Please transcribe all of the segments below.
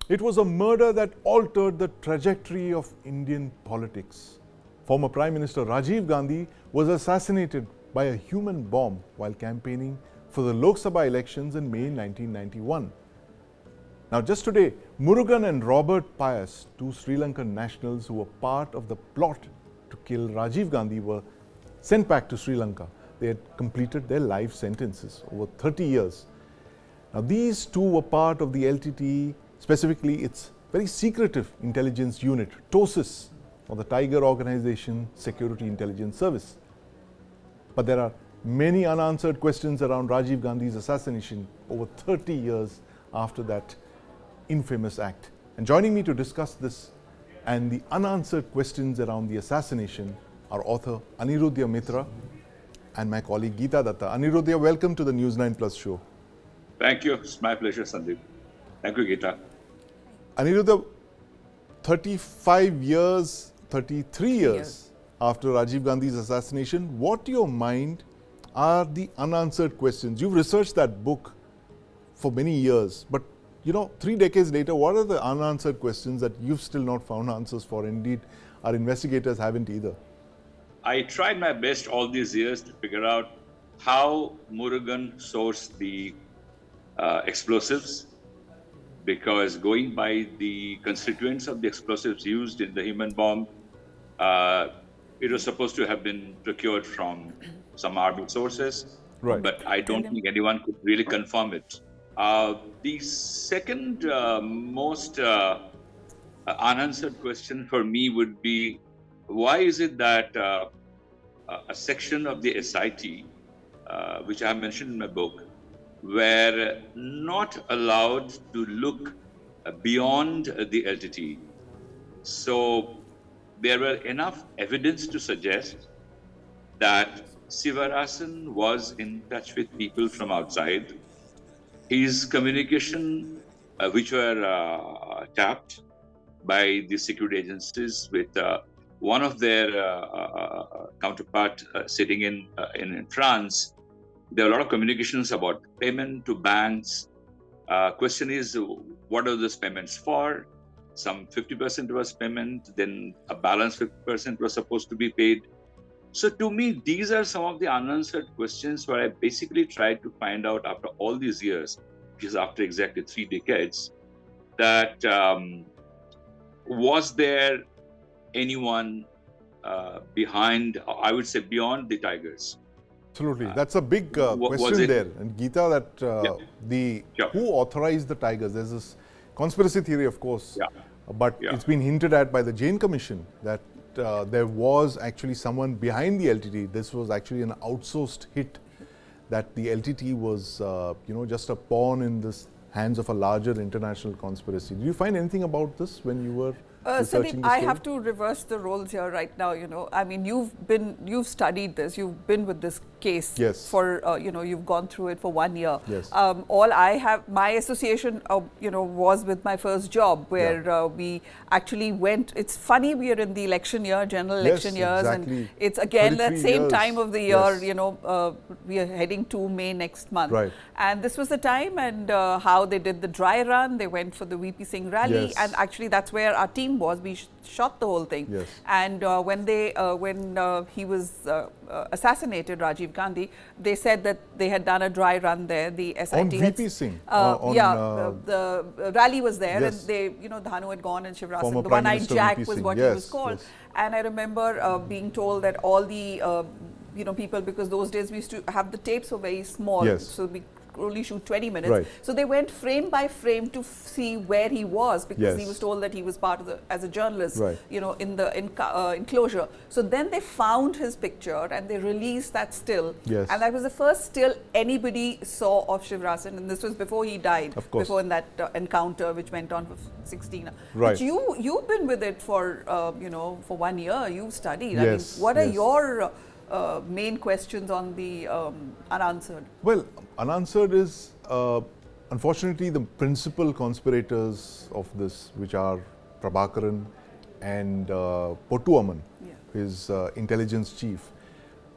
It was a murder that altered the trajectory of Indian politics. Former Prime Minister Rajiv Gandhi was assassinated by a human bomb while campaigning for the Lok Sabha elections in May 1991. Now just today, Murugan and Robert Pyas, two Sri Lankan nationals who were part of the plot to kill Rajiv Gandhi, were sent back to Sri Lanka. They had completed their life sentences over 30 years. Now these two were part of the LTTE, specifically its very secretive intelligence unit, TOSIS, or the Tiger Organization Security Intelligence Service. But there are many unanswered questions around Rajiv Gandhi's assassination over 30 years after that infamous act. And joining me to discuss this and the unanswered questions around the assassination are author Anirudhya Mitra and my colleague Geeta Dutta. Anirudhya, welcome to the News9 Plus Show. Thank you. It's my pleasure, Sandeep. Thank you, Geeta. Anirudhya, 35 years, 33 years after Rajiv Gandhi's assassination, what to your mind are the unanswered questions? You've researched that book for many years, but 3 decades later, what are the unanswered questions that you've still not found answers for? Indeed, our investigators haven't either. I tried my best all these years to figure out how Murugan sourced the explosives, because going by the constituents of the explosives used in the human bomb, it was supposed to have been procured from some army sources, right. But I don't think anyone could really confirm it. The second most unanswered question for me would be, why is it that a section of the SIT, which I have mentioned in my book, were not allowed to look beyond the LTTE? So there were enough evidence to suggest that Sivarasan was in touch with people from outside. His communication, which were tapped by the security agencies with one of their counterpart sitting in France, there are a lot of communications about payment to banks. Question is, what are those payments for? Some 50% was payment, then a balance 50% was supposed to be paid. So to me, these are some of the unanswered questions where I basically tried to find out after all these years, which is after exactly 3 decades, that was there anyone behind, I would say beyond the Tigers? Absolutely. That's a big question there. And Geeta, that who authorized the Tigers? There's this conspiracy theory, of course, but it's been hinted at by the Jain Commission that there was actually someone behind the LTTE. This was actually an outsourced hit, that the LTTE was, just a pawn in the hands of a larger international conspiracy. Did you find anything about this when you were researching Sandeep, this I story? have to reverse the roles here right now. I mean, you've studied this. You've been with this case for, you've gone through it for 1 year. Yes. All I have, my association, was with my first job, where we actually went. It's funny, we are in the election year, general election years, exactly. and it's again that same years. time of the year. We are heading to May next month, right. And this was the time, and how they did the dry run. They went for the VP Singh rally, and actually that's where our team was. We shot the whole thing. Yes. And when he was assassinated, Rajiv Gandhi, they said that they had done a dry run there. The SIT on VP Singh. The rally was there, yes. and they, Dhanu had gone, and Shivrasan, Former the Prime one-eyed Minister Jack VP was Singh. what Yes, he was called. yes. And I remember being told that all the people, because those days we used to have the tapes were very small, Yes. so we only shoot 20 minutes. Right. So they went frame by frame to see where he was, because he was told that he was part of as a journalist, right. In the enclosure. So then they found his picture and they released that still. Yes. And that was the first still anybody saw of Shivrasan, and this was before he died. Of course. Before in that encounter, which went on for 16. Right. But you've been with it for for 1 year. You've studied. Yes. I mean, what are your main questions on the unanswered? Well, unanswered is, unfortunately, the principal conspirators of this, which are Prabhakaran and Pottu Amman, his intelligence chief,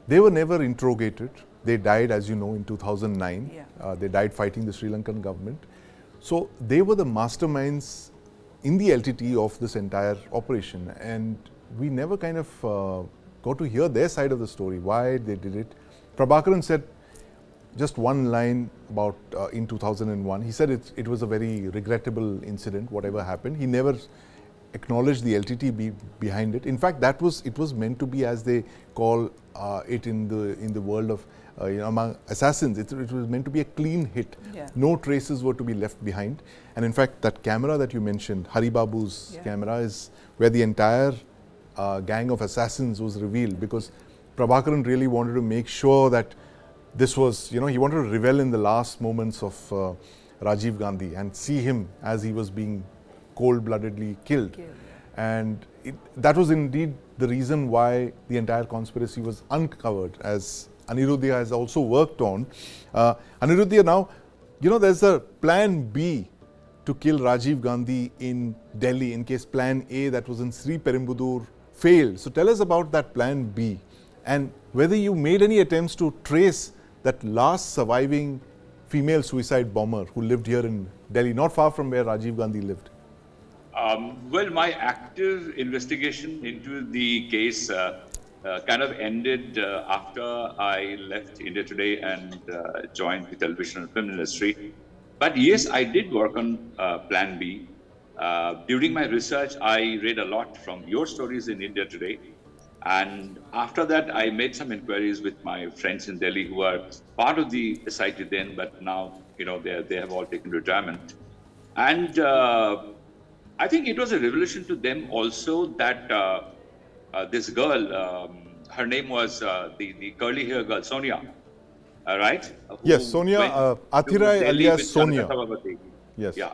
they were never interrogated. They died, as you know, in 2009. They died fighting the Sri Lankan government. So they were the masterminds in the LTTE of this entire operation, and we never kind of got to hear their side of the story, why they did it. Prabhakaran said just one line about in 2001. He said it was a very regrettable incident, whatever happened. He never acknowledged the LTTE behind it. In fact, it was meant to be, as they call it in the world of among assassins. It was meant to be a clean hit. Yeah. No traces were to be left behind. And in fact, that camera that you mentioned, Hari Babu's camera, is where the entire gang of assassins was revealed, because Prabhakaran really wanted to make sure that this was, he wanted to revel in the last moments of Rajiv Gandhi and see him as he was being cold-bloodedly killed. And that was indeed the reason why the entire conspiracy was uncovered, as Anirudhya has also worked on. Anirudhya, now, there's a plan B to kill Rajiv Gandhi in Delhi in case plan A that was in Sri Perumbudur failed. So tell us about that plan B and whether you made any attempts to trace that last surviving female suicide bomber who lived here in Delhi, not far from where Rajiv Gandhi lived. Well, my active investigation into the case kind of ended after I left India Today and joined the television and film industry. But yes, I did work on Plan B. During my research, I read a lot from your stories in India Today. And after that, I made some inquiries with my friends in Delhi who are part of the SIT then, but now, they have all taken retirement. And I think it was a revelation to them also that this girl, her name was the curly hair girl, Sonia, right? Yes, Sonia, Athirai alias Sonia. Yes. Yeah.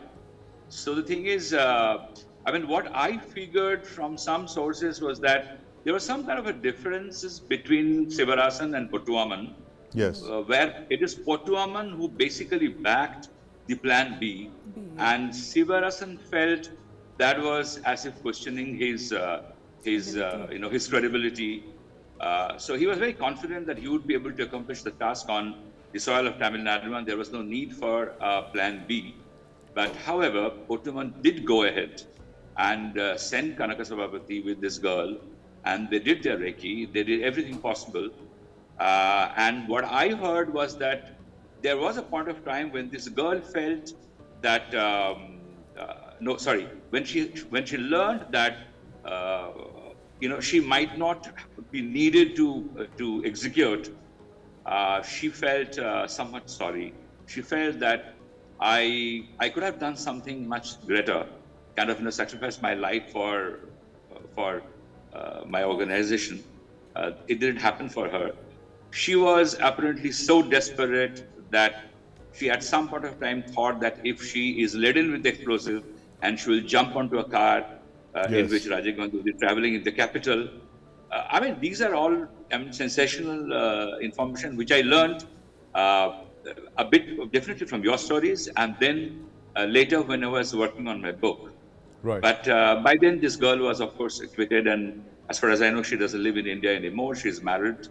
So the thing is, what I figured from some sources was that there was some kind of a differences between Sivarasan and Pottuaman. Yes. Where it is Pottuaman who basically backed the plan B, and Sivarasan felt that was as if questioning his credibility. So he was very confident that he would be able to accomplish the task on the soil of Tamil Nadu, and there was no need for plan B. But however, Pottuaman did go ahead and send Kanaka Sabapathy with this girl, and they did their Reiki, they did everything possible. And what I heard was that there was a point of time when this girl felt that, when she learned that, she might not be needed to execute, she felt somewhat sorry. She felt that I could have done something much greater, kind of sacrifice my life for my organization. It didn't happen for her. She was apparently so desperate that she at some point of time thought that if she is laden with explosive and she will jump onto a car in which Rajiv Gandhi will be traveling in the capital. These are all sensational information which I learned a bit definitely from your stories, and then later when I was working on my book. Right. But by then this girl was of course acquitted, and as far as I know, she doesn't live in India anymore. She's married,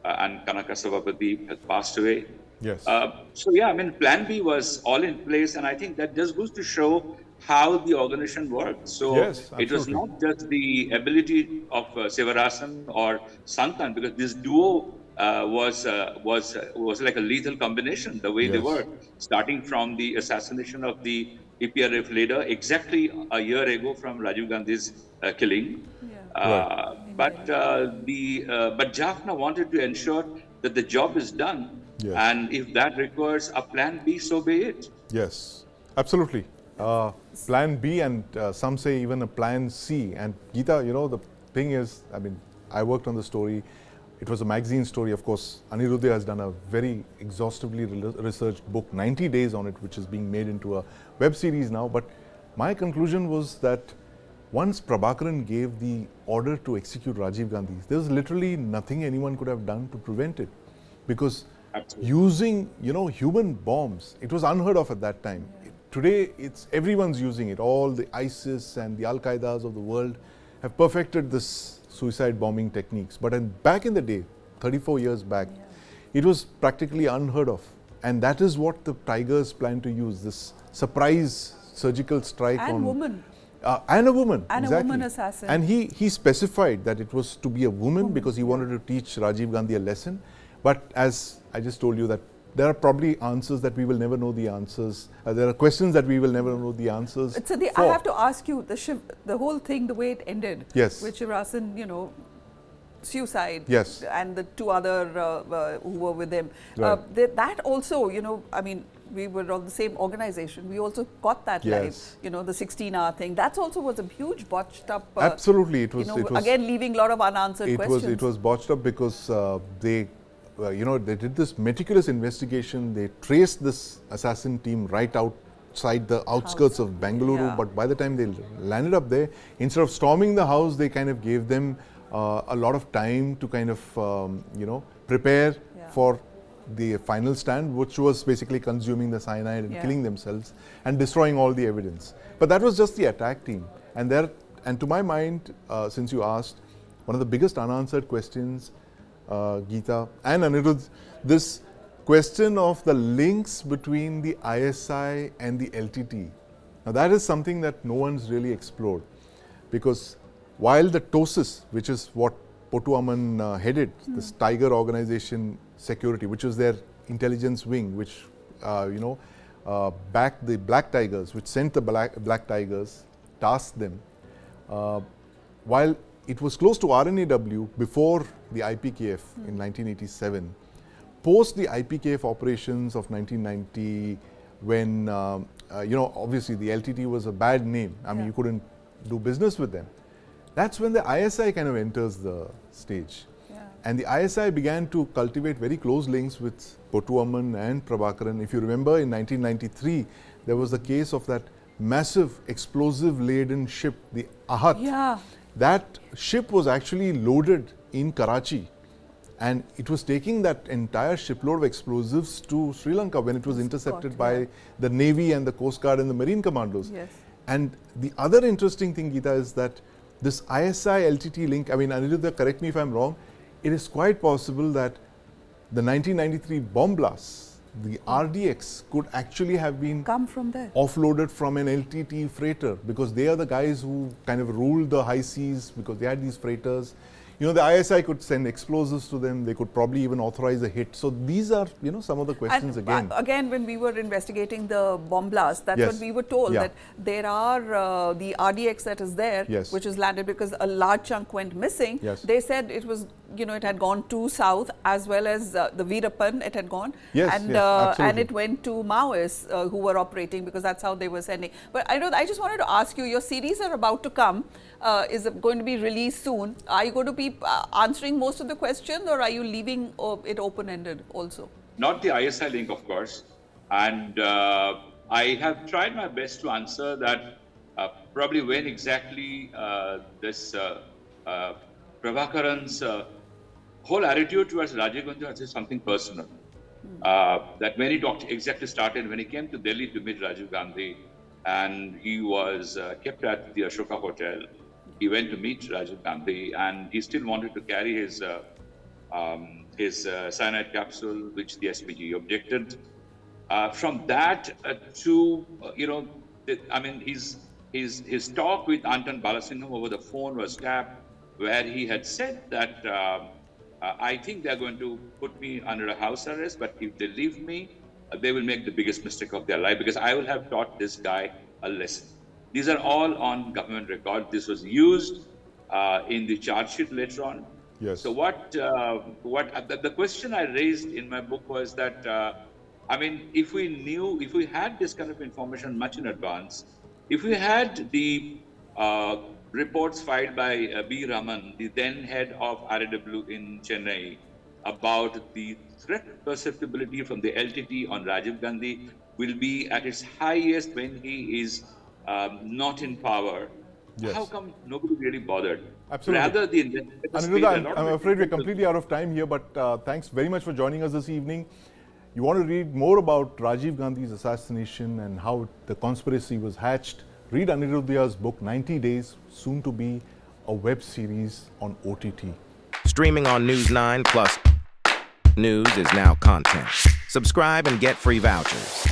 and Kanaka Sabapathy has passed away. Yes. Plan B was all in place, and I think that just goes to show how the organization worked. So yes, it was not just the ability of Sivarasan or Santan, because this duo was like a lethal combination, the way they were, starting from the assassination of the EPRF leader exactly a year ago from Rajiv Gandhi's killing. But Jaffna wanted to ensure that the job is done, and if that requires a plan B, so be it. Yes, absolutely. Plan B, and some say even a plan C. And Geeta, the thing is, I worked on the story. It was a magazine story. Of course, Anirudhya has done a very exhaustively researched book, 90 days on it, which is being made into a web series now. But my conclusion was that once Prabhakaran gave the order to execute Rajiv Gandhi, there was literally nothing anyone could have done to prevent it. Because using, human bombs, it was unheard of at that time. Today, everyone's using it. All the ISIS and the Al-Qaedas of the world have perfected this suicide bombing techniques. But back in the day, 34 years back, it was practically unheard of. And that is what the Tigers plan to use, this surprise surgical strike and on... women. And a woman. And exactly. a woman assassin. And he specified that it was to be a woman because he wanted to teach Rajiv Gandhi a lesson. But as I just told you, that there are probably answers that we will never know the answers. There are questions that we will never know the answers. So I have to ask you, the whole thing, the way it ended, yes, with Shivrasan, suicide, yes, and the two other who were with him. Right. That also, I mean, we were on the same organization. We also got that yes. live, the 16-hour thing. That also was a huge botched up. Absolutely, it was. Again, leaving a lot of unanswered questions. It was botched up because they did this meticulous investigation. They traced this assassin team right outside the outskirts of Bengaluru. Yeah. But by the time they landed up there, instead of storming the house, they kind of gave them a lot of time to kind of, prepare for the final stand, which was basically consuming the cyanide and killing themselves and destroying all the evidence. But that was just the attack team. And to my mind, since you asked, one of the biggest unanswered questions, Geeta and Anirudh, this question of the links between the ISI and the LTTE. Now that is something that no one's really explored, because while the TOSIS, which is what Potu Amman headed, this Tiger Organization Security, which was their intelligence wing, which backed the Black Tigers, which sent the Black Tigers, tasked them. While it was close to RNAW before the IPKF in 1987, post the IPKF operations of 1990, when obviously the LTTE was a bad name. I mean, you couldn't do business with them. That's when the ISI kind of enters the stage. And the ISI began to cultivate very close links with Potu Amman and Prabhakaran. If you remember, in 1993, there was the case of that massive explosive-laden ship, the Ahat. Yeah. That ship was actually loaded in Karachi, and it was taking that entire shipload of explosives to Sri Lanka when it was intercepted by the Navy and the Coast Guard and the Marine Commandos. Yes. And the other interesting thing, Geeta, is that this ISI-LTTE link, I mean, Anirudhya, correct me if I'm wrong, it is quite possible that the 1993 bomb blasts, the RDX, could actually have been come from there, offloaded from an LTTE freighter, because they are the guys who kind of ruled the high seas, because they had these freighters. The ISI could send explosives to them. They could probably even authorize a hit. So these are, some of the questions again. Again, when we were investigating the bomb blast, that's what we were told, that there are the RDX that is there, which is landed because a large chunk went missing. They said it was, it had gone to south, as well as the Veerappan, it had gone. And it went to Maoists who were operating, because that's how they were sending. But I just wanted to ask you, your series are about to come. Is it going to be released soon? Are you going to be answering most of the questions, or are you leaving it open-ended also? Not the ISI link, of course. And I have tried my best to answer that, probably when exactly this Prabhakaran's whole attitude towards Rajiv Gandhi is something personal. That when he started when he came to Delhi to meet Rajiv Gandhi, and he was kept at the Ashoka Hotel. He went to meet Rajiv Gandhi, and he still wanted to carry his cyanide capsule, which the SPG objected. From that to his talk with Anton Balasingham over the phone was tapped, where he had said that I think they are going to put me under a house arrest, but if they leave me, they will make the biggest mistake of their life, because I will have taught this guy a lesson. These are all on government record. This was used in the charge sheet later on. Yes. So the question I raised in my book was that, if we had this kind of information much in advance, if we had the reports filed by B. Raman, the then head of RAW in Chennai, about the threat perceptibility from the LTTE on Rajiv Gandhi will be at its highest when he is not in power. How come nobody really bothered? Absolutely. Rather, Anirudhya, I'm afraid we're completely out of time here, but thanks very much for joining us this evening. You want to read more about Rajiv Gandhi's assassination and how the conspiracy was hatched? Read Anirudhya's book, 90 Days, soon to be a web series on OTT. Streaming on News9 Plus. News is now content. Subscribe and get free vouchers.